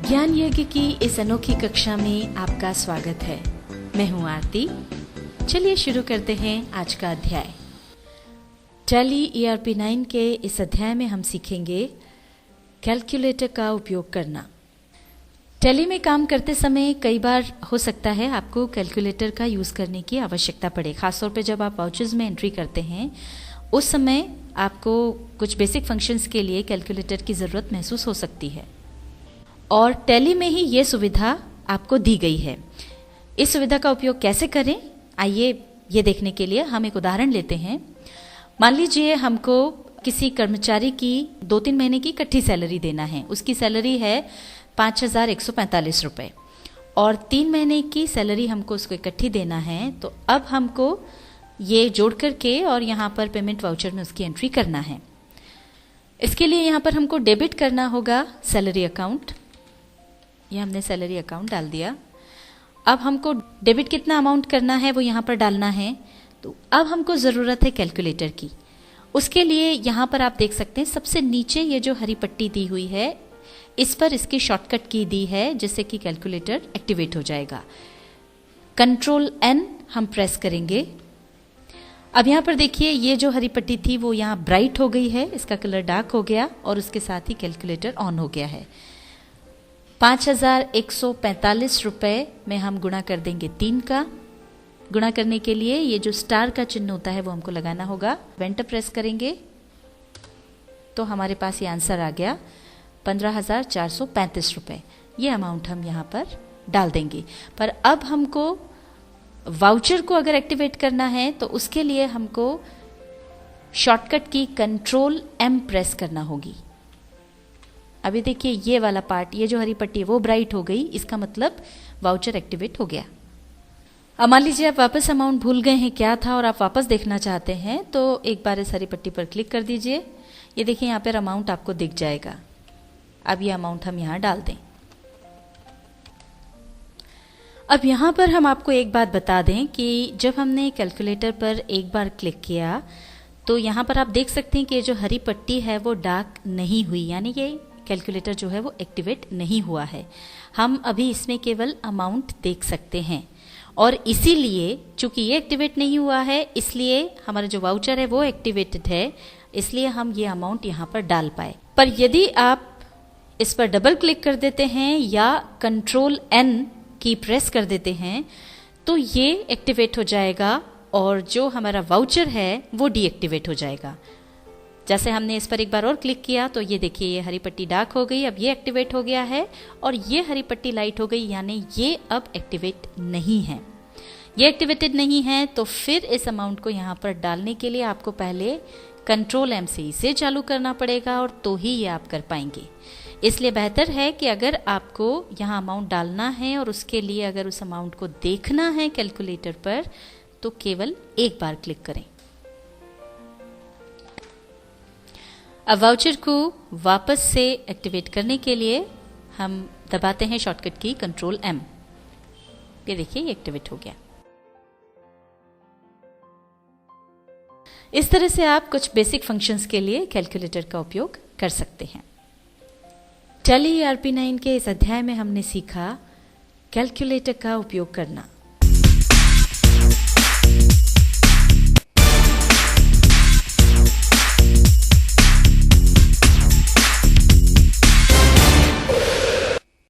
ज्ञान यज्ञ की इस अनोखी कक्षा में आपका स्वागत है। मैं हूं आरती। चलिए शुरू करते हैं आज का अध्याय। टैली ERP 9 के इस अध्याय में हम सीखेंगे कैलकुलेटर का उपयोग करना। टैली में काम करते समय कई बार हो सकता है आपको कैलकुलेटर का यूज़ करने की आवश्यकता पड़े, खासतौर पे जब आप वाउचर्स में एंट्री करते हैं। उस समय आपको कुछ बेसिक फंक्शंस के लिए कैलकुलेटर की ज़रूरत महसूस हो सकती है और टैली में ही ये सुविधा आपको दी गई है। इस सुविधा का उपयोग कैसे करें, आइए ये देखने के लिए हम एक उदाहरण लेते हैं। मान लीजिए हमको किसी कर्मचारी की 2-3 महीने की इकट्ठी सैलरी देना है। उसकी सैलरी है 5,145 रुपये और 3 महीने की सैलरी हमको उसको इकट्ठी देना है। तो अब हमको ये जोड़ करके और यहाँ पर पेमेंट वाउचर में उसकी एंट्री करना है। इसके लिए यहाँ पर हमको डेबिट करना होगा सैलरी अकाउंट। ये हमने सैलरी अकाउंट डाल दिया। अब हमको डेबिट कितना अमाउंट करना है वो यहाँ पर डालना है। तो अब हमको ज़रूरत है कैलकुलेटर की। उसके लिए यहाँ पर आप देख सकते हैं सबसे नीचे ये जो हरी पट्टी दी हुई है, इस पर इसकी शॉर्टकट की दी है जिससे कि कैलकुलेटर एक्टिवेट हो जाएगा। Ctrl+N हम प्रेस करेंगे। अब यहाँ पर देखिए ये जो हरी पट्टी थी वो यहाँ ब्राइट हो गई है, इसका कलर डार्क हो गया और उसके साथ ही कैलकुलेटर ऑन हो गया है। 5,145 रुपये में हम गुणा कर देंगे 3 का। गुणा करने के लिए ये जो स्टार का चिन्ह होता है वो हमको लगाना होगा। एंटर प्रेस करेंगे तो हमारे पास ये आंसर आ गया 15,435 रुपये। ये अमाउंट हम यहाँ पर डाल देंगे। पर अब हमको वाउचर को अगर एक्टिवेट करना है तो उसके लिए हमको शॉर्टकट की Ctrl+M प्रेस करना होगी। अभी देखिए ये वाला पार्ट, ये जो हरी पट्टी वो ब्राइट हो गई, इसका मतलब वाउचर एक्टिवेट हो गया। अब मान लीजिए आप वापस अमाउंट भूल गए हैं क्या था और आप वापस देखना चाहते हैं तो एक बार इस हरी पट्टी पर क्लिक कर दीजिए। ये देखिए यहाँ पर अमाउंट आपको दिख जाएगा। अब ये अमाउंट हम यहाँ डाल दें। अब यहाँ पर हम आपको एक बात बता दें कि जब हमने कैलकुलेटर पर एक बार क्लिक किया तो यहाँ पर आप देख सकते हैं कि ये जो हरी पट्टी है वो डार्क नहीं हुई, यानी कि कैलकुलेटर जो है वो एक्टिवेट नहीं हुआ है। हम अभी इसमें केवल अमाउंट देख सकते हैं और इसीलिए चूंकि ये एक्टिवेट नहीं हुआ है इसलिए हमारा जो वाउचर है वो एक्टिवेटेड है, इसलिए हम ये अमाउंट यहाँ पर डाल पाए। पर यदि आप इस पर डबल क्लिक कर देते हैं या Ctrl+N की प्रेस कर देते हैं तो ये एक्टिवेट हो जाएगा और जो हमारा वाउचर है वो डीएक्टिवेट हो जाएगा। जैसे हमने इस पर एक बार और क्लिक किया तो ये देखिए ये हरी पट्टी डार्क हो गई, अब ये एक्टिवेट हो गया है और ये हरी पट्टी लाइट हो गई, यानी ये अब एक्टिवेट नहीं है। ये एक्टिवेटेड नहीं है तो फिर इस अमाउंट को यहाँ पर डालने के लिए आपको पहले Ctrl+M से इसे चालू करना पड़ेगा और तो ही ये आप कर पाएंगे। इसलिए बेहतर है कि अगर आपको यहाँ अमाउंट डालना है और उसके लिए अगर उस अमाउंट को देखना है कैलकुलेटर पर तो केवल एक बार क्लिक करें। अब वाउचर को वापस से एक्टिवेट करने के लिए हम दबाते हैं शॉर्टकट की Ctrl+M। ये देखिए ये एक्टिवेट हो गया। इस तरह से आप कुछ बेसिक फंक्शंस के लिए कैलकुलेटर का उपयोग कर सकते हैं। टैली ERP 9 के इस अध्याय में हमने सीखा कैलकुलेटर का उपयोग करना।